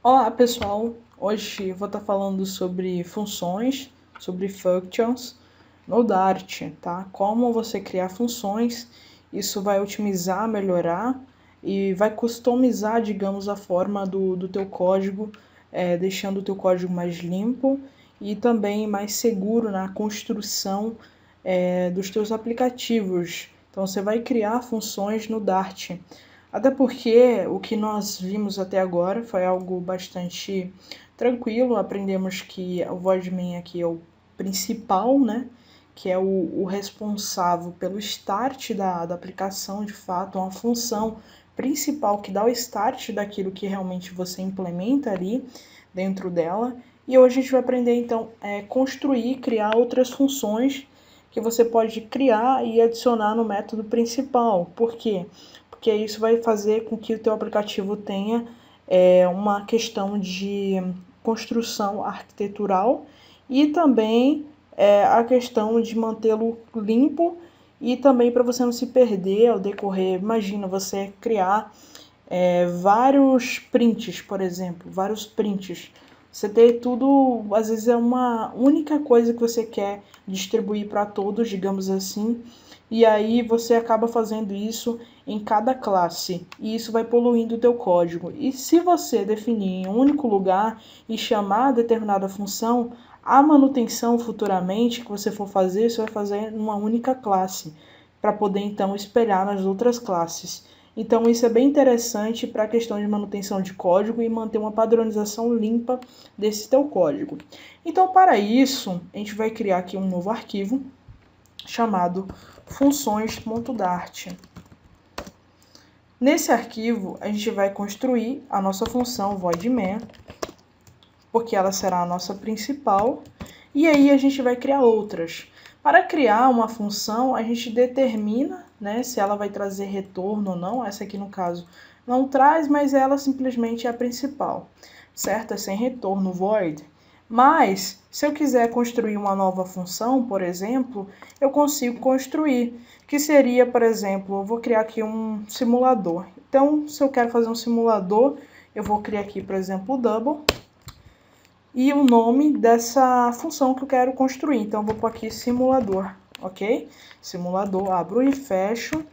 Olá pessoal, hoje vou estar falando sobre funções, sobre functions no Dart, tá? Como você criar funções, isso vai otimizar, melhorar e vai customizar, digamos, a forma do teu código, deixando o teu código mais limpo e também mais seguro na construção dos teus aplicativos. Então você vai criar funções no Dart. Até porque o que nós vimos até agora foi algo bastante tranquilo. Aprendemos que o Voidman aqui é o principal, né? Que é o responsável pelo start da aplicação, de fato, uma função principal que dá o start daquilo que realmente você implementa ali dentro dela. E hoje a gente vai aprender, então, construir, criar outras funções que você pode criar e adicionar no método principal. Por quê? Porque isso vai fazer com que o teu aplicativo tenha uma questão de construção arquitetural e também a questão de mantê-lo limpo e também para você não se perder ao decorrer. Imagina você criar vários prints, por exemplo, vários prints. Você ter tudo, às vezes é uma única coisa que você quer distribuir para todos, digamos assim, e aí você acaba fazendo isso em cada classe, e isso vai poluindo o teu código. E se você definir em um único lugar e chamar determinada função, a manutenção futuramente que você for fazer, você vai fazer numa única classe, para poder então espelhar nas outras classes. Então isso é bem interessante para a questão de manutenção de código e manter uma padronização limpa desse teu código. Então para isso, a gente vai criar aqui um novo arquivo chamado funções.dart. Nesse arquivo, a gente vai construir a nossa função voidMan, porque ela será a nossa principal, e aí a gente vai criar outras. Para criar uma função, a gente determina, né, se ela vai trazer retorno ou não. Essa aqui, no caso, não traz, mas ela simplesmente é a principal, certo? É sem retorno, void. Mas, se eu quiser construir uma nova função, por exemplo, eu consigo construir, que seria, por exemplo, eu vou criar aqui um simulador. Então, se eu quero fazer um simulador, eu vou criar aqui, por exemplo, o double, e o nome dessa função que eu quero construir. Então, eu vou pôr aqui simulador, ok? Simulador, abro e fecho.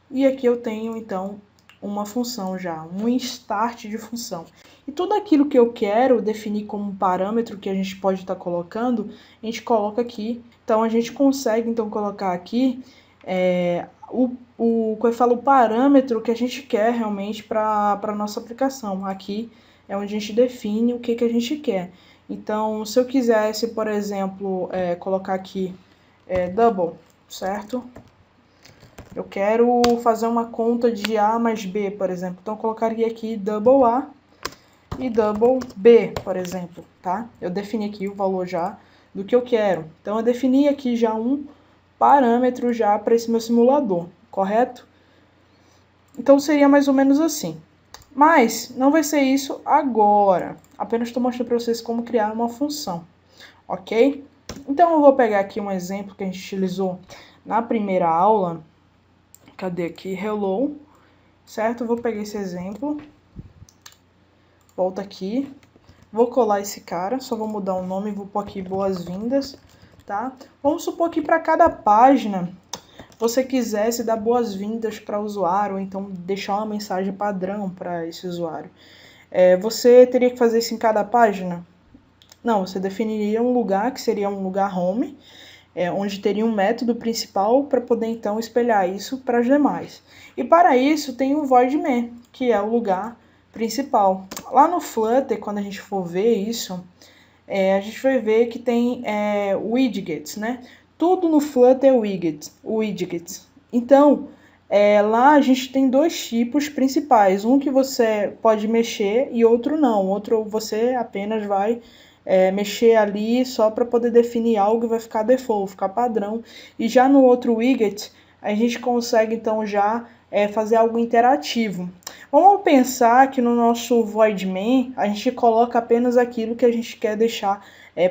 E aqui eu tenho, então, uma função já, um start de função. E tudo aquilo que eu quero definir como um parâmetro que a gente pode estar colocando, a gente coloca aqui. Então, a gente consegue, então, colocar aqui como eu falo, o parâmetro que a gente quer realmente para a nossa aplicação. Aqui é onde a gente define o que a gente quer. Então, se eu quisesse, por exemplo, colocar aqui double, certo? Eu quero fazer uma conta de A mais B, por exemplo. Então, eu colocaria aqui double A e double B, por exemplo, tá? Eu defini aqui o valor já do que eu quero. Então, eu defini aqui já um parâmetro já para esse meu simulador, correto? Então, seria mais ou menos assim. Mas não vai ser isso agora. Apenas estou mostrando para vocês como criar uma função, ok? Então, eu vou pegar aqui um exemplo que a gente utilizou na primeira aula. Cadê aqui? Hello, certo? Eu vou pegar esse exemplo. Volta aqui. Vou colar esse cara, só vou mudar o nome e vou pôr aqui boas-vindas, tá? Vamos supor que para cada página você quisesse dar boas-vindas para o usuário, ou então deixar uma mensagem padrão para esse usuário. Você teria que fazer isso em cada página? Não, você definiria um lugar que seria um lugar home, onde teria um método principal para poder então espelhar isso para as demais. E para isso tem o voidMan, que é o lugar principal. Lá no Flutter, quando a gente for ver isso, a gente vai ver que tem widgets, né? Tudo no Flutter é widgets. Então, lá a gente tem dois tipos principais. Um que você pode mexer e outro não. Outro você apenas vai mexer ali só para poder definir algo e vai ficar default, ficar padrão. E já no outro widget, a gente consegue então já fazer algo interativo. Vamos pensar que no nosso voidMan a gente coloca apenas aquilo que a gente quer deixar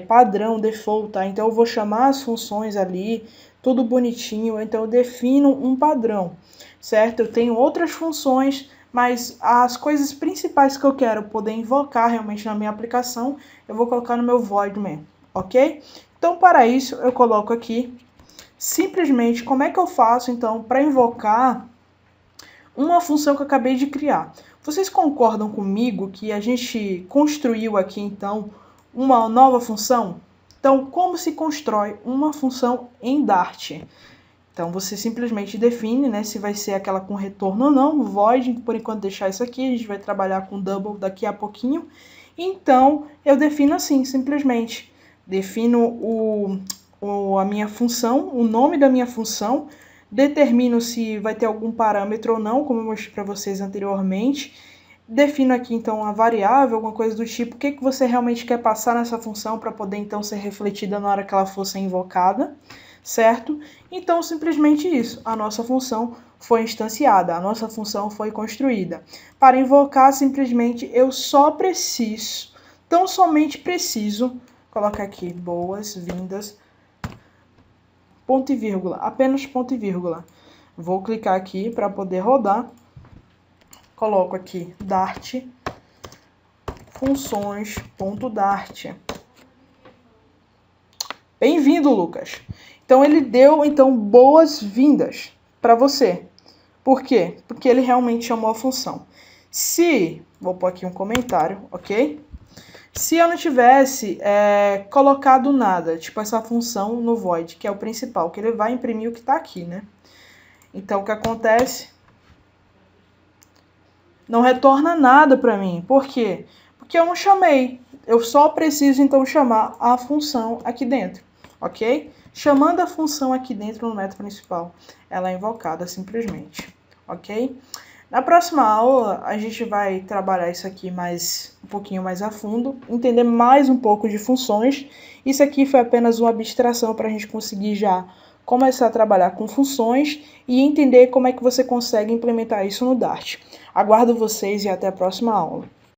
padrão, default, tá? Então eu vou chamar as funções ali, tudo bonitinho, então eu defino um padrão, certo? Eu tenho outras funções mas as coisas principais que eu quero poder invocar realmente na minha aplicação, eu vou colocar no meu void main, ok? Então, para isso, eu coloco aqui, simplesmente, como é que eu faço, então, para invocar uma função que eu acabei de criar. Vocês concordam comigo que a gente construiu aqui, então, uma nova função? Então, como se constrói uma função em Dart? Então, você simplesmente define, né, se vai ser aquela com retorno ou não, void, por enquanto deixar isso aqui, a gente vai trabalhar com double daqui a pouquinho. Então, eu defino assim, simplesmente, defino a minha função, o nome da minha função, determino se vai ter algum parâmetro ou não, como eu mostrei para vocês anteriormente. Defino aqui, então, a variável, alguma coisa do tipo, o que você realmente quer passar nessa função para poder, então, ser refletida na hora que ela for ser invocada, certo? Então, simplesmente isso, a nossa função foi instanciada, a nossa função foi construída. Para invocar, simplesmente, eu só preciso, tão somente preciso, colocar aqui, boas-vindas, ponto e vírgula, apenas ponto e vírgula. Vou clicar aqui para poder rodar. Coloco aqui Dart funções.dart. Bem-vindo, Lucas. Então ele deu boas-vindas para você. Por quê? Porque ele realmente chamou a função. Vou pôr aqui um comentário, ok? Se eu não tivesse colocado nada, tipo essa função no void, que é o principal, que ele vai imprimir o que está aqui, né? Então, o que acontece? Não retorna nada para mim. Por quê? Porque eu não chamei. Eu só preciso, então, chamar a função aqui dentro, ok? Chamando a função aqui dentro no método principal, ela é invocada simplesmente, ok? Na próxima aula, a gente vai trabalhar isso aqui um pouquinho mais a fundo, entender mais um pouco de funções. Isso aqui foi apenas uma abstração para a gente conseguir já começar a trabalhar com funções e entender como é que você consegue implementar isso no Dart. Aguardo vocês e até a próxima aula.